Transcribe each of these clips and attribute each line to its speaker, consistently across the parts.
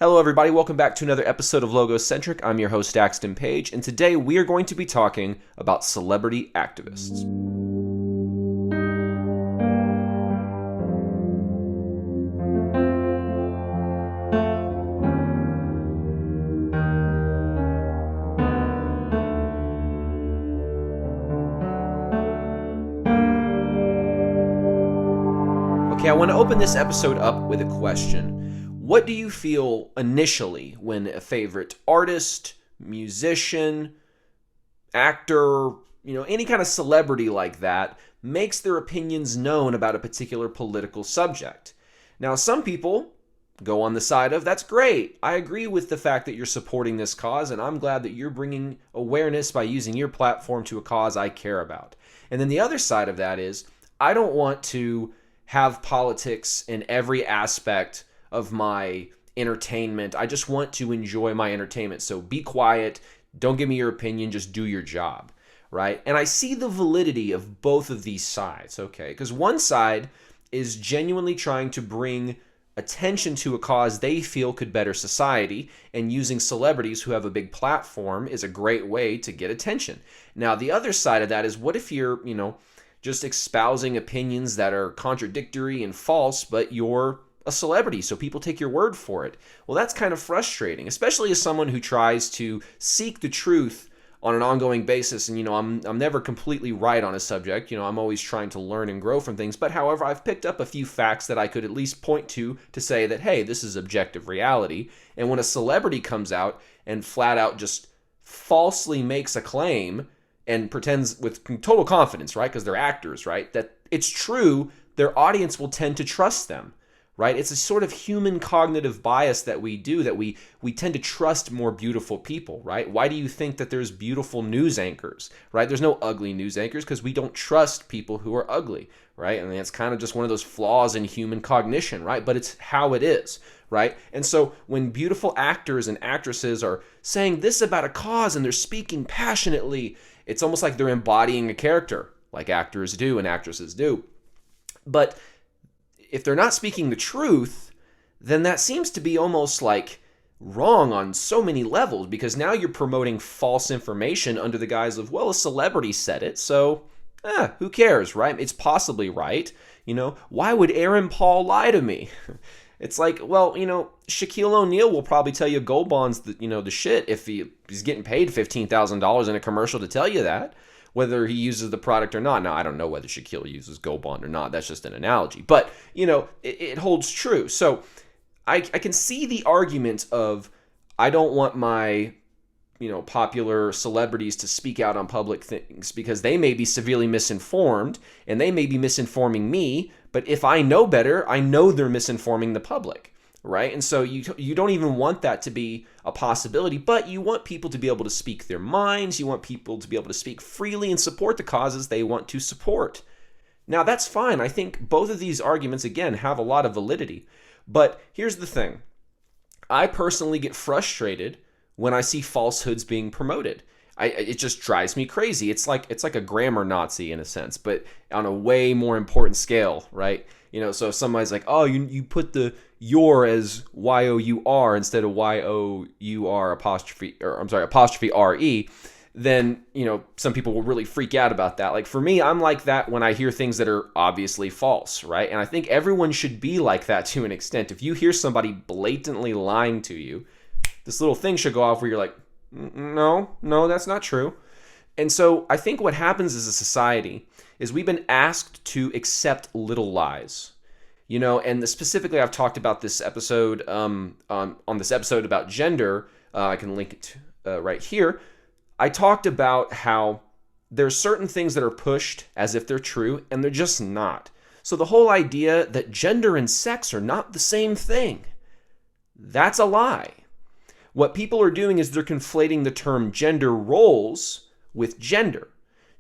Speaker 1: Hello everybody, welcome back to another episode of Logocentric. I'm your host Daxton Page, and today we are going to be talking about celebrity activists. Okay, I want to open this episode up with a question. What do you feel initially when a favorite artist, musician, actor, any kind of celebrity like that makes their opinions known about a particular political subject? Now, some people go on the side of, that's great. I agree with the fact that you're supporting this cause, and I'm glad that you're bringing awareness by using your platform to a cause I care about. And then the other side of that is, I don't want to have politics in every aspect of my entertainment. I just want to enjoy my entertainment. So be quiet. Don't give me your opinion. Just do your job, right? And I see the validity of both of these sides, okay? Because one side is genuinely trying to bring attention to a cause they feel could better society, and using celebrities who have a big platform is a great way to get attention. Now, the other side of that is, what if you're, just espousing opinions that are contradictory and false, but you're a celebrity, so people take your word for it? Well, that's kind of frustrating, especially as someone who tries to seek the truth on an ongoing basis. And, I'm never completely right on a subject. I'm always trying to learn and grow from things. But however, I've picked up a few facts that I could at least point to say that, hey, this is objective reality. And when a celebrity comes out and flat out just falsely makes a claim and pretends with total confidence, right, because they're actors, right, that it's true, their audience will tend to trust them. Right? It's a sort of human cognitive bias that we do, that we tend to trust more beautiful people, right? Why do you think that there's beautiful news anchors, right? There's no ugly news anchors because we don't trust people who are ugly, right? I mean, it's kind of just one of those flaws in human cognition, right? But it's how it is, right? And so when beautiful actors and actresses are saying this about a cause and they're speaking passionately, it's almost like they're embodying a character, like actors do and actresses do. But if they're not speaking the truth, then that seems to be almost like wrong on so many levels, because now you're promoting false information under the guise of, well, a celebrity said it, so who cares, right? It's possibly right. Why would Aaron Paul lie to me? It's like, well, Shaquille O'Neal will probably tell you Gold Bond's the shit if he's getting paid $15,000 in a commercial to tell you that, whether he uses the product or not. Now, I don't know whether Shaquille uses Gold Bond or not. That's just an analogy. But, it holds true. So I can see the argument of, I don't want my, popular celebrities to speak out on public things because they may be severely misinformed and they may be misinforming me. But if I know better, I know they're misinforming the public. Right? And so you don't even want that to be a possibility, but you want people to be able to speak their minds. You want people to be able to speak freely and support the causes they want to support. Now, that's fine. I think both of these arguments, again, have a lot of validity. But here's the thing. I personally get frustrated when I see falsehoods being promoted. It just drives me crazy. It's like a grammar Nazi in a sense, but on a way more important scale, right? So if somebody's like, oh, you put the your as Y-O-U-R instead of Y-O-U-R apostrophe R-E, then, some people will really freak out about that. Like, for me, I'm like that when I hear things that are obviously false, right? And I think everyone should be like that to an extent. If you hear somebody blatantly lying to you, this little thing should go off where you're like, no, that's not true. And so I think what happens as a society is we've been asked to accept little lies. And specifically, I've talked about this episode on this episode about gender. I can link it right here. I talked about how there's certain things that are pushed as if they're true, and they're just not. So the whole idea that gender and sex are not the same thing, that's a lie. What people are doing is they're conflating the term gender roles with gender.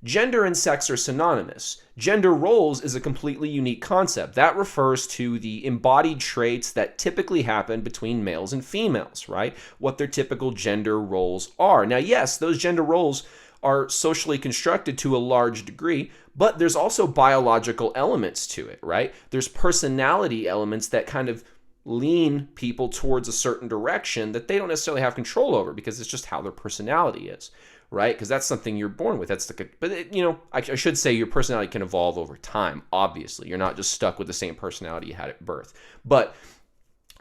Speaker 1: Gender and sex are synonymous. Gender roles is a completely unique concept. That refers to the embodied traits that typically happen between males and females, right? What their typical gender roles are. Now, yes, those gender roles are socially constructed to a large degree, but there's also biological elements to it, right? There's personality elements that kind of lean people towards a certain direction that they don't necessarily have control over because it's just how their personality is, right? Because that's something you're born with. I should say your personality can evolve over time, obviously. You're not just stuck with the same personality you had at birth. But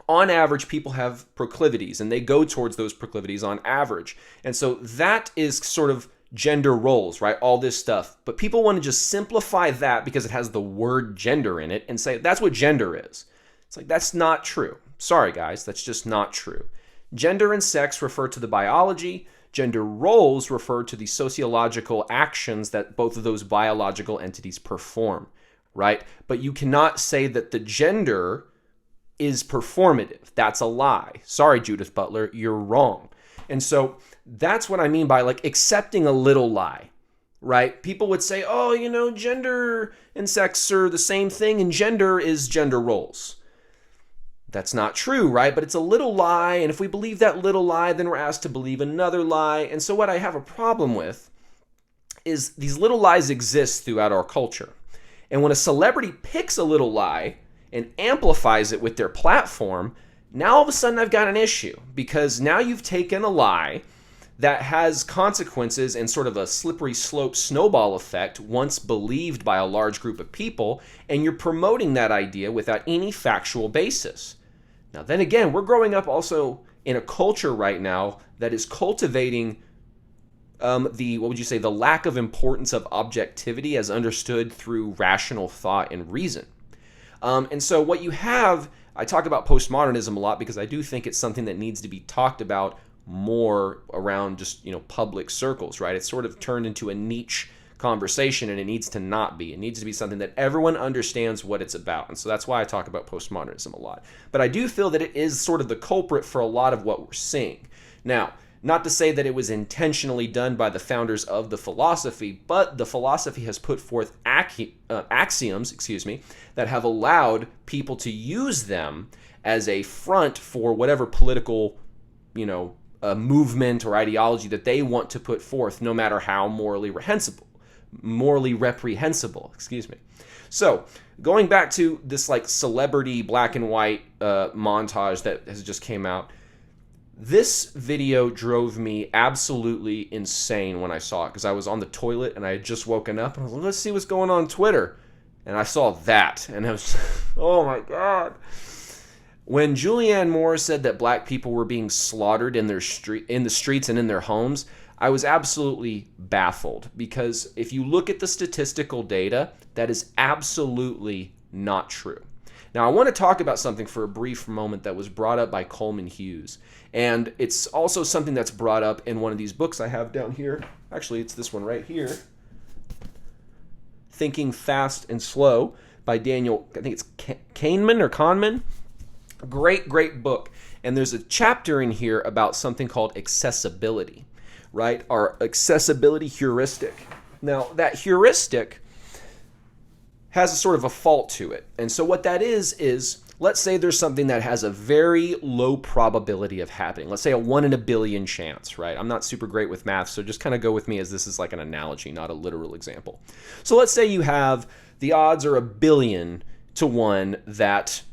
Speaker 1: on average, people have proclivities, and they go towards those proclivities on average. And so that is sort of gender roles, right? All this stuff. But people want to just simplify that because it has the word gender in it and say that's what gender is. It's like, that's not true. Sorry, guys, that's just not true. Gender and sex refer to the biology. Gender roles refer to the sociological actions that both of those biological entities perform, right? But you cannot say that the gender is performative. That's a lie. Sorry, Judith Butler, you're wrong. And so that's what I mean by like accepting a little lie, right? People would say, oh, gender and sex are the same thing and gender is gender roles. That's not true, right? But it's a little lie. And if we believe that little lie, then we're asked to believe another lie. And so what I have a problem with is these little lies exist throughout our culture. And when a celebrity picks a little lie and amplifies it with their platform, now all of a sudden I've got an issue, because now you've taken a lie that has consequences and sort of a slippery slope snowball effect once believed by a large group of people, and you're promoting that idea without any factual basis. Now then again, we're growing up also in a culture right now that is cultivating the lack of importance of objectivity as understood through rational thought and reason. And so what you have, I talk about postmodernism a lot because I do think it's something that needs to be talked about more around just, public circles, right? It's sort of turned into a niche conversation, and it needs to not be. It needs to be something that everyone understands what it's about. And so that's why I talk about postmodernism a lot. But I do feel that it is sort of the culprit for a lot of what we're seeing. Now, not to say that it was intentionally done by the founders of the philosophy, but the philosophy has put forth axioms, that have allowed people to use them as a front for whatever political, movement or ideology that they want to put forth, no matter how morally reprehensible. So, going back to this like celebrity black and white montage that has just came out, this video drove me absolutely insane when I saw it, because I was on the toilet and I had just woken up and I was like, let's see what's going on Twitter. And I saw that and I was, oh my God. When Julianne Moore said that black people were being slaughtered in the streets and in their homes, I was absolutely baffled, because if you look at the statistical data, that is absolutely not true. Now, I want to talk about something for a brief moment that was brought up by Coleman Hughes. And it's also something that's brought up in one of these books I have down here. Actually, it's this one right here. Thinking Fast and Slow by Daniel, I think it's Kahneman. Great book. And there's a chapter in here about something called accessibility, right? Our accessibility heuristic. Now, that heuristic has a sort of a fault to it. And so what that is let's say there's something that has a very low probability of happening. Let's say a 1 in a billion chance, right? I'm not super great with math, so just kind of go with me as this is like an analogy, not a literal example. So let's say you have the odds are 1 billion to 1 that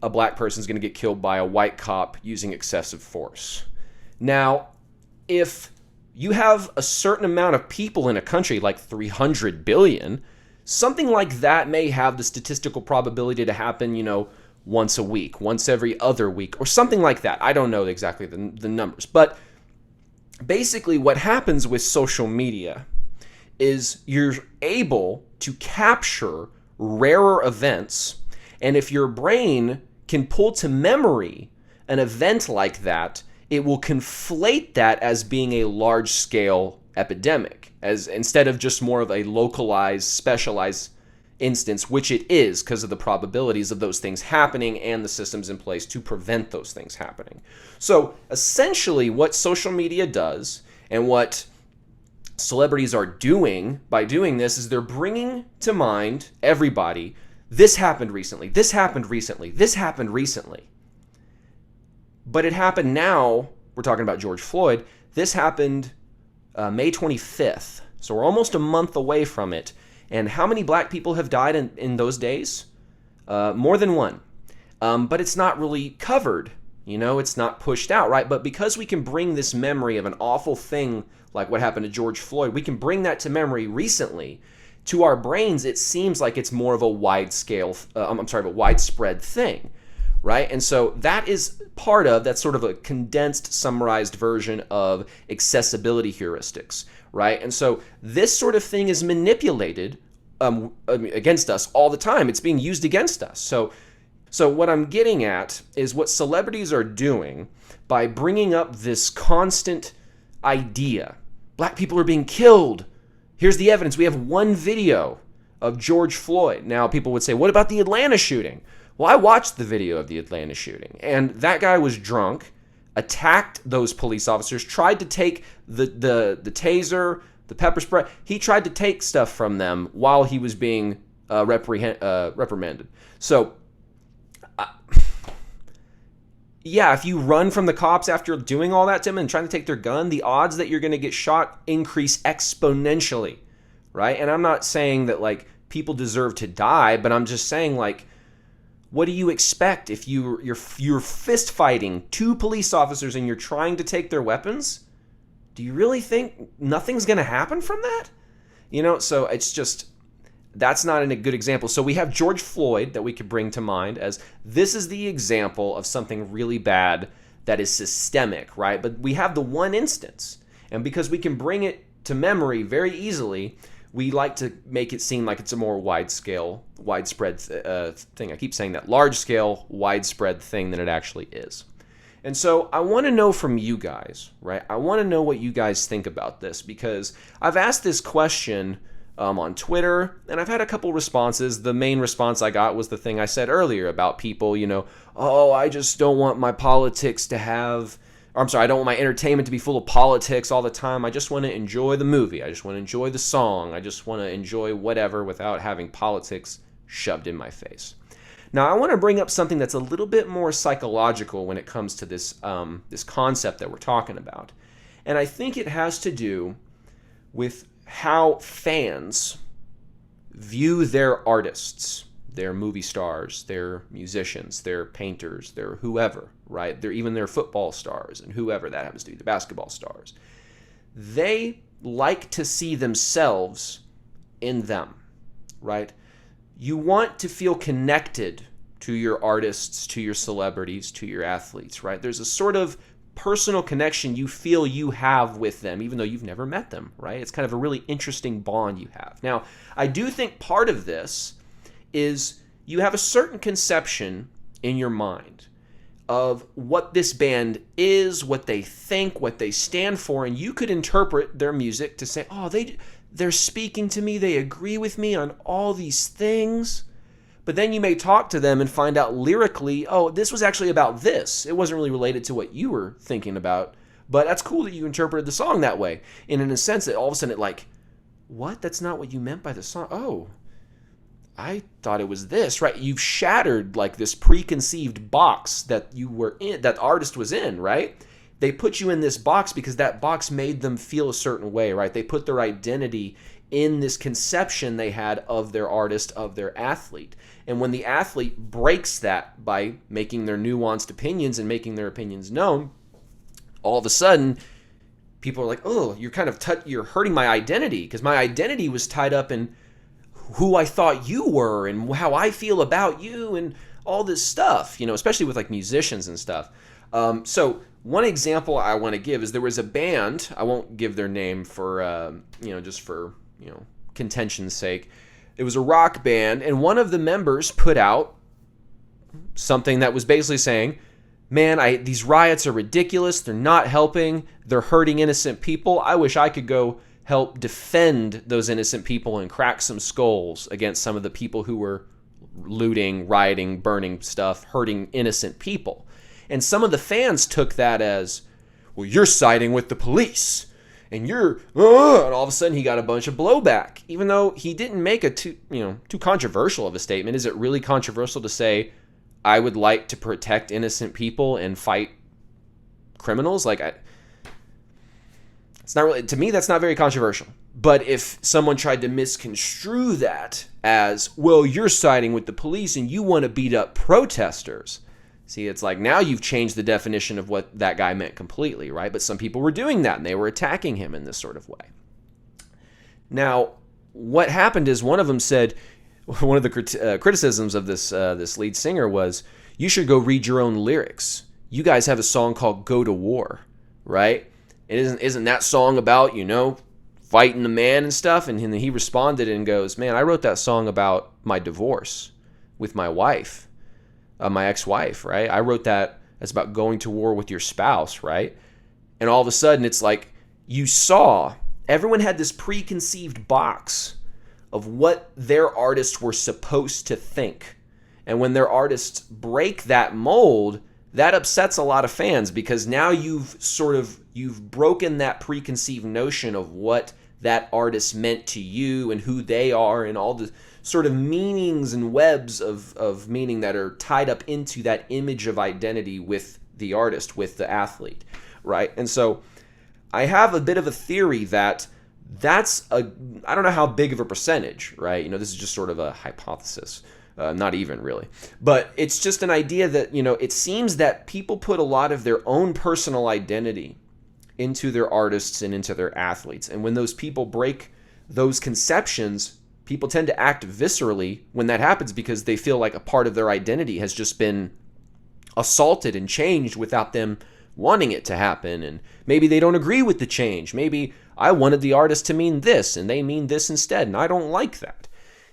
Speaker 1: a black person is going to get killed by a white cop using excessive force. Now, if you have a certain amount of people in a country, like 300 billion, something like that may have the statistical probability to happen, once a week, once every other week, or something like that. I don't know exactly the numbers. But basically what happens with social media is you're able to capture rarer events, and if your brain can pull to memory an event like that, it will conflate that as being a large-scale epidemic, as instead of just more of a localized, specialized instance, which it is because of the probabilities of those things happening and the systems in place to prevent those things happening. So essentially what social media does and what celebrities are doing by doing this is they're bringing to mind everybody, this happened recently, this happened recently, this happened recently. But it happened now, we're talking about George Floyd, this happened May 25th. So we're almost a month away from it. And how many black people have died in those days? More than one. but it's not really covered. It's not pushed out, right? But because we can bring this memory of an awful thing like what happened to George Floyd, we can bring that to memory recently. To our brains, it seems like it's more of a widespread thing, right? And so that's sort of a condensed, summarized version of accessibility heuristics, right? And so this sort of thing is manipulated against us all the time. It's being used against us. So what I'm getting at is what celebrities are doing by bringing up this constant idea. Black people are being killed. Here's the evidence. We have one video of George Floyd. Now, people would say, what about the Atlanta shooting? Well, I watched the video of the Atlanta shooting, and that guy was drunk, attacked those police officers, tried to take the taser, the pepper spray. He tried to take stuff from them while he was being reprimanded. So, yeah, if you run from the cops after doing all that to them and trying to take their gun, the odds that you're going to get shot increase exponentially, right? And I'm not saying that, like, people deserve to die, but I'm just saying, like, what do you expect if you're fist fighting two police officers and you're trying to take their weapons? Do you really think nothing's going to happen from that? So it's just, that's not a good example. So we have George Floyd that we could bring to mind as this is the example of something really bad that is systemic, right? But we have the one instance. And because we can bring it to memory very easily, we like to make it seem like it's a more widespread thing. I keep saying that, large-scale, widespread thing than it actually is. And so I want to know from you guys, right? I want to know what you guys think about this, because I've asked this question on Twitter, and I've had a couple responses. The main response I got was the thing I said earlier about people, I just don't want my politics to have, I don't want my entertainment to be full of politics all the time. I just want to enjoy the movie. I just want to enjoy the song. I just want to enjoy whatever without having politics shoved in my face. Now, I want to bring up something that's a little bit more psychological when it comes to this concept that we're talking about. And I think it has to do with how fans view their artists, their movie stars, their musicians, their painters, their whoever, right? Even their football stars and whoever that happens to be, the basketball stars. They like to see themselves in them, right? You want to feel connected to your artists, to your celebrities, to your athletes, right? There's a sort of personal connection you feel you have with them, even though you've never met them, right? It's kind of a really interesting bond you have. Now, I do think part of this is you have a certain conception in your mind of what this band is, what they think, what they stand for, and you could interpret their music to say, oh, they're speaking to me, they agree with me on all these things. But then you may talk to them and find out lyrically, oh, this was actually about this. It wasn't really related to what you were thinking about. But that's cool that you interpreted the song that way. And in a sense that all of a sudden what? That's not what you meant by the song. Oh, I thought it was this, right? You've shattered like this preconceived box that you were in, that the artist was in, right? They put you in this box because that box made them feel a certain way, right? They put their identity in this conception they had of their artist, of their athlete. And when the athlete breaks that by making their nuanced opinions and making their opinions known, all of a sudden, people are like, oh, you're kind of you're hurting my identity, because my identity was tied up in who I thought you were and how I feel about you and all this stuff, especially with like musicians and stuff. So one example I want to give is there was a band, I won't give their name for, just for, contention's sake. It was a rock band, and one of the members put out something that was basically saying, man, these riots are ridiculous. They're not helping. They're hurting innocent people. I wish I could go help defend those innocent people and crack some skulls against some of the people who were looting, rioting, burning stuff, hurting innocent people. And some of the fans took that as, well, you're siding with the police. And and all of a sudden he got a bunch of blowback, even though he didn't make a too controversial of a statement. Is it really controversial to say, I would like to protect innocent people and fight criminals? It's not really, to me, that's not very controversial. But if someone tried to misconstrue that as, well, you're siding with the police and you want to beat up protesters. See, it's like now you've changed the definition of what that guy meant completely, right? But some people were doing that and they were attacking him in this sort of way. Now, what happened is one of them said, one of the criticisms of this lead singer was, you should go read your own lyrics. You guys have a song called Go to War, right? Isn't that song about, fighting the man and stuff? And he responded and goes, man, I wrote that song about my divorce with my wife, my ex-wife, right? I wrote that as about going to war with your spouse, right? And all of a sudden it's like you saw everyone had this preconceived box of what their artists were supposed to think. And when their artists break that mold, that upsets a lot of fans, because now you've broken that preconceived notion of what that artist meant to you and who they are and all the sort of meanings and webs of meaning that are tied up into that image of identity with the artist, with the athlete, right? And so I have a bit of a theory that I don't know how big of a percentage, right? This is just sort of a hypothesis. Not even really. But it's just an idea that, it seems that people put a lot of their own personal identity into their artists and into their athletes. And when those people break those conceptions, people tend to act viscerally when that happens, because they feel like a part of their identity has just been assaulted and changed without them wanting it to happen. And maybe they don't agree with the change. Maybe I wanted the artist to mean this and they mean this instead, and I don't like that.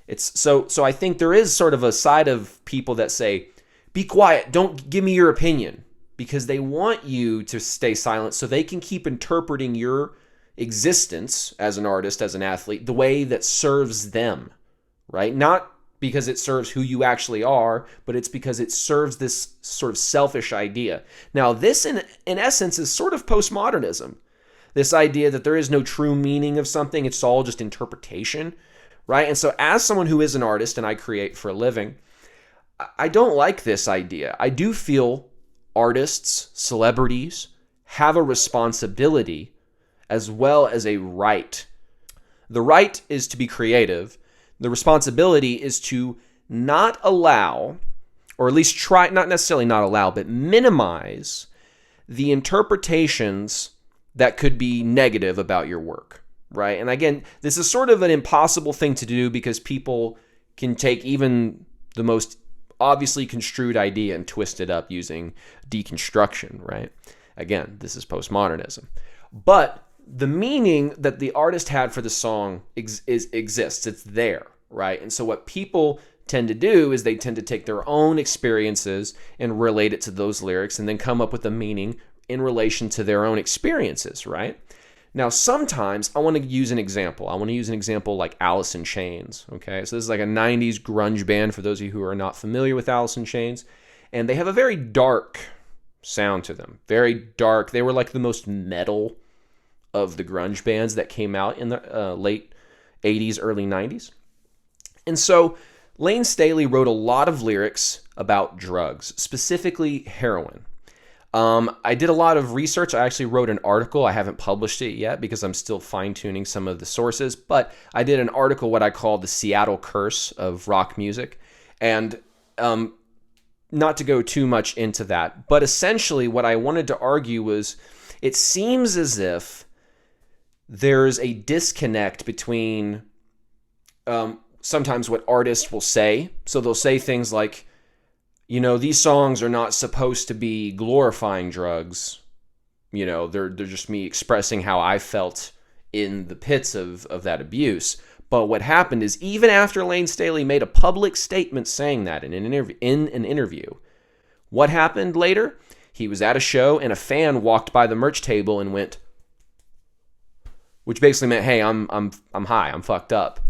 Speaker 1: It's so I think there is sort of a side of people that say, be quiet, don't give me your opinion, because they want you to stay silent so they can keep interpreting your existence as an artist, as an athlete, the way that serves them, right? Not because it serves who you actually are, but it's because it serves this sort of selfish idea. Now, this in essence is sort of postmodernism. This idea that there is no true meaning of something, it's all just interpretation. Right? And so as someone who is an artist and I create for a living, I don't like this idea. I do feel artists, celebrities, have a responsibility as well as a right. The right is to be creative. The responsibility is to not allow, or at least try, not necessarily not allow, but minimize the interpretations that could be negative about your work. Right? And again, this is sort of an impossible thing to do, because people can take even the most obviously construed idea and twist it up using deconstruction, right? Again, this is postmodernism. But the meaning that the artist had for the song exists. It's there, right? And so what people tend to do is they tend to take their own experiences and relate it to those lyrics and then come up with a meaning in relation to their own experiences, right? Now, sometimes I want to use an example. I want to use an example like Alice in Chains, okay? So this is like a 90s grunge band, for those of you who are not familiar with Alice in Chains. And they have a very dark sound to them. Very dark. They were like the most metal of the grunge bands that came out in the late 80s, early 90s. And so Lane Staley wrote a lot of lyrics about drugs, specifically heroin. I did a lot of research. I actually wrote an article. I haven't published it yet because I'm still fine-tuning some of the sources, but I did an article, what I call the Seattle curse of rock music. And not to go too much into that, but essentially what I wanted to argue was it seems as if there's a disconnect between sometimes what artists will say. So they'll say things like, these songs are not supposed to be glorifying drugs. They're just me expressing how I felt in the pits of that abuse. But what happened is, even after Lane Staley made a public statement saying that in an interview, what happened later? He was at a show and a fan walked by the merch table and went, which basically meant, hey, I'm high, I'm fucked up.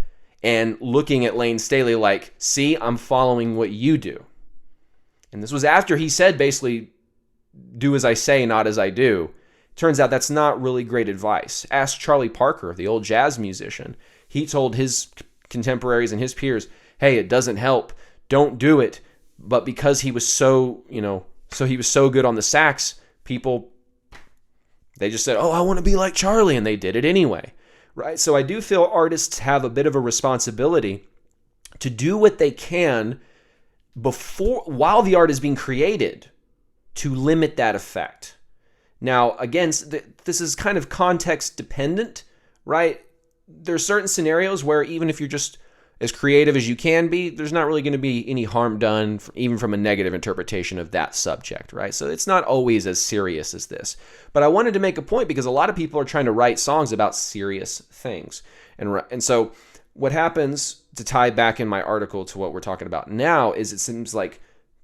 Speaker 1: And looking at Lane Staley like, see, I'm following what you do. And this was after he said basically, do as I say, not as I do. Turns out that's not really great advice. Ask Charlie Parker, the old jazz musician. He told his contemporaries and his peers, hey, it doesn't help. Don't do it. But because he was so good on the sax, people, they just said, oh, I want to be like Charlie. And they did it anyway. Right? So I do feel artists have a bit of a responsibility to do what they can while the art is being created to limit that effect. Now, again, this is kind of context dependent, right? There's certain scenarios where even if you're just as creative as you can be, there's not really going to be any harm done, even from a negative interpretation of that subject, right? So it's not always as serious as this. But I wanted to make a point because a lot of people are trying to write songs about serious things. And so what happens, to tie back in my article to what we're talking about now, is it seems like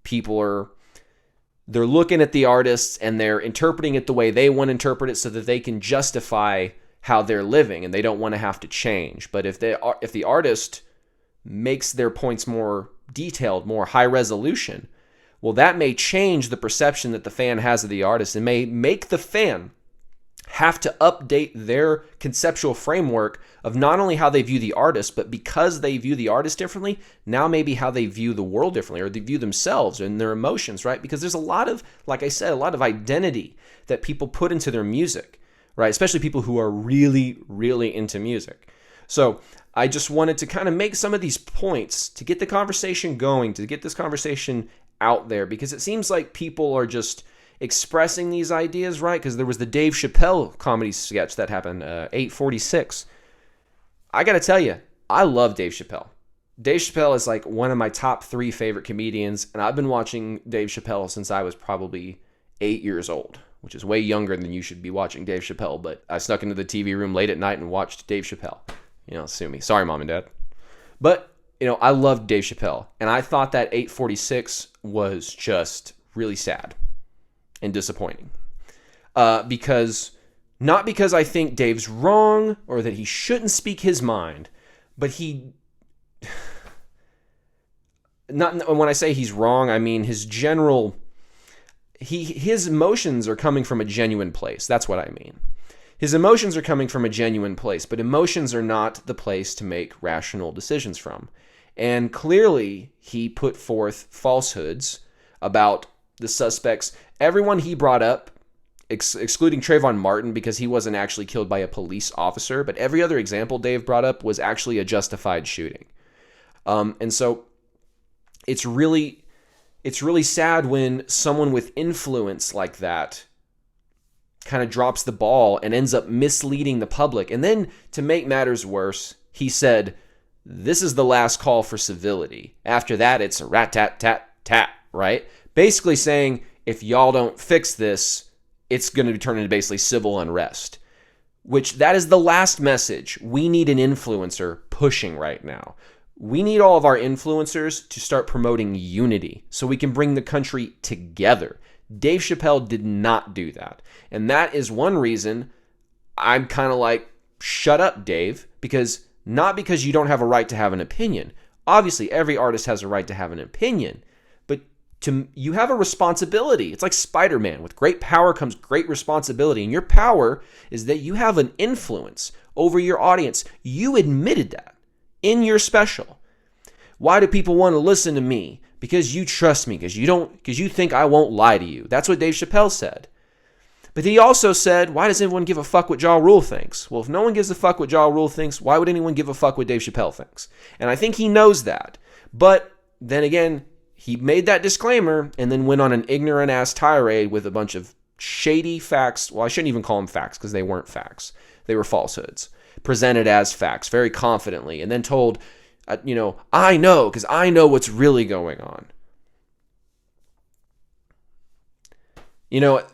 Speaker 1: they're looking at the artists and they're interpreting it the way they want to interpret it so that they can justify how they're living and they don't want to have to change. But if the artist makes their points more detailed, more high resolution, well, that may change the perception that the fan has of the artist and may make the fan have to update their conceptual framework of not only how they view the artist, but because they view the artist differently, now maybe how they view the world differently, or they view themselves and their emotions, right? Because there's a lot of, like I said, a lot of identity that people put into their music, right? Especially people who are really, really into music. So I just wanted to kind of make some of these points to get the conversation going, to get this conversation out there, because it seems like people are just expressing these ideas, right? Because there was the Dave Chappelle comedy sketch that happened, 846. I got to tell you, I love Dave Chappelle. Dave Chappelle is like one of my top 3 favorite comedians, and I've been watching Dave Chappelle since I was probably 8 years old, which is way younger than you should be watching Dave Chappelle, but I snuck into the TV room late at night and watched Dave Chappelle. Sue me. Sorry, Mom and Dad. But, I loved Dave Chappelle, and I thought that 846 was just really sad and disappointing. Not because I think Dave's wrong or that he shouldn't speak his mind, but when I say he's wrong, I mean his emotions are coming from a genuine place. That's what I mean. His emotions are coming from a genuine place, but emotions are not the place to make rational decisions from. And clearly, he put forth falsehoods about the suspects. Everyone he brought up, excluding Trayvon Martin because he wasn't actually killed by a police officer, but every other example Dave brought up was actually a justified shooting. And so it's really sad when someone with influence like that kind of drops the ball and ends up misleading the public. And then, to make matters worse, he said, "This is the last call for civility. After that, it's a rat-tat-tat-tat," right? Basically saying, if y'all don't fix this, it's going to turn into basically civil unrest. Which, that is the last message we need an influencer pushing right now. We need all of our influencers to start promoting unity so we can bring the country together. Dave Chappelle did not do that. And that is one reason I'm kind of like, shut up, Dave, not because you don't have a right to have an opinion. Obviously, every artist has a right to have an opinion, but you have a responsibility. It's like Spider-Man. With great power comes great responsibility, and your power is that you have an influence over your audience. You admitted that in your special. Why do people want to listen to me? Because you trust me, because you think I won't lie to you. That's what Dave Chappelle said. But he also said, why does anyone give a fuck what Ja Rule thinks? Well, if no one gives a fuck what Ja Rule thinks, why would anyone give a fuck what Dave Chappelle thinks? And I think he knows that. But then again, he made that disclaimer and then went on an ignorant-ass tirade with a bunch of shady facts. Well, I shouldn't even call them facts because they weren't facts. They were falsehoods. Presented as facts very confidently and then told, I know because I know what's really going on.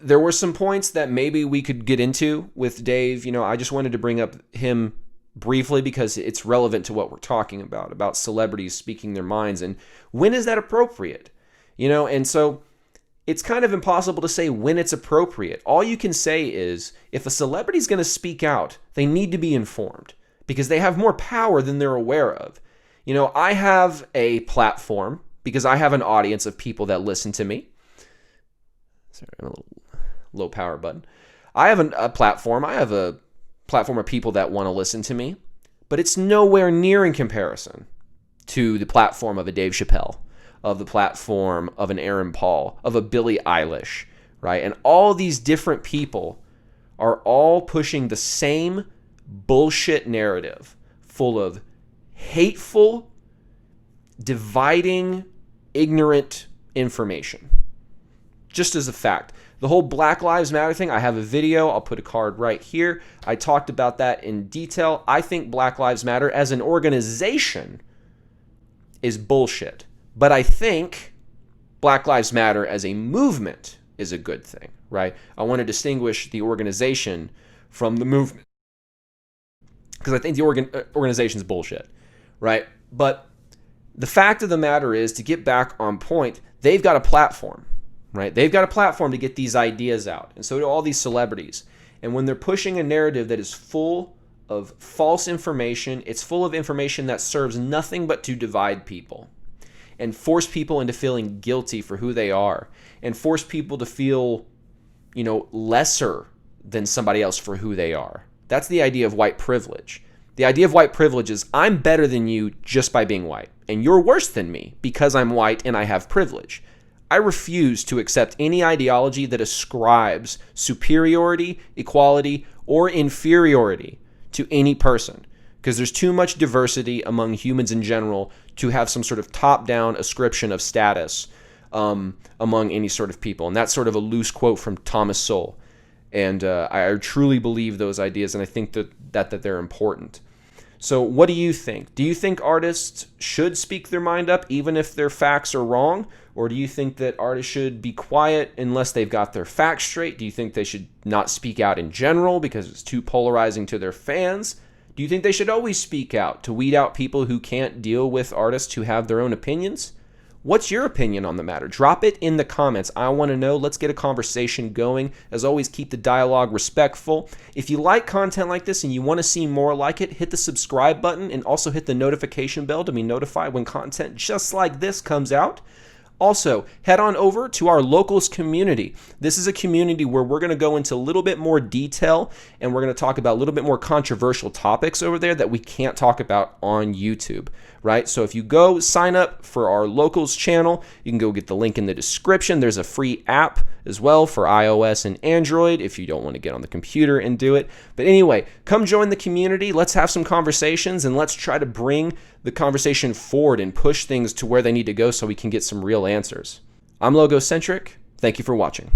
Speaker 1: There were some points that maybe we could get into with Dave. I just wanted to bring up him briefly because it's relevant to what we're talking about celebrities speaking their minds. And when is that appropriate? And so it's kind of impossible to say when it's appropriate. All you can say is if a celebrity is going to speak out, they need to be informed because they have more power than they're aware of. I have a platform because I have an audience of people that listen to me. Sorry, a little low power button. I have a platform. I have a platform of people that want to listen to me, but it's nowhere near in comparison to the platform of a Dave Chappelle, of the platform of an Aaron Paul, of a Billie Eilish, right? And all these different people are all pushing the same bullshit narrative full of hateful, dividing ignorant information. Just as a fact. The whole Black Lives Matter thing, I have a video. I'll put a card right here. I talked about that in detail. I think Black Lives Matter as an organization is bullshit. But I think Black Lives Matter as a movement is a good thing, right? I want to distinguish the organization from the movement, because I think the organization is bullshit, right? But the fact of the matter is, to get back on point, they've got a platform, right? They've got a platform to get these ideas out, and so do all these celebrities. And when they're pushing a narrative that is full of false information, it's full of information that serves nothing but to divide people and force people into feeling guilty for who they are, and force people to feel, lesser than somebody else for who they are. That's the idea of white privilege. The idea of white privilege is, I'm better than you just by being white, and you're worse than me because I'm white and I have privilege. I refuse to accept any ideology that ascribes superiority, equality, or inferiority to any person, because there's too much diversity among humans in general to have some sort of top-down ascription of status among any sort of people. And that's sort of a loose quote from Thomas Sowell. And I truly believe those ideas, and I think that they're important. So what do you think? Do you think artists should speak their mind up even if their facts are wrong? Or do you think that artists should be quiet unless they've got their facts straight? Do you think they should not speak out in general because it's too polarizing to their fans? Do you think they should always speak out to weed out people who can't deal with artists who have their own opinions? What's your opinion on the matter? Drop it in the comments. I want to know. Let's get a conversation going. As always, keep the dialogue respectful. If you like content like this and you want to see more like it, hit the subscribe button and also hit the notification bell to be notified when content just like this comes out. Also, head on over to our Locals community. This is a community where we're going to go into a little bit more detail, and we're going to talk about a little bit more controversial topics over there that we can't talk about on YouTube, right? So if you go sign up for our Locals channel, you can go get the link in the description. There's a free app as well for iOS and Android if you don't want to get on the computer and do it. But anyway, come join the community. Let's have some conversations, and let's try to bring the conversation forward and push things to where they need to go so we can get some real answers. I'm Logocentric. Thank you for watching.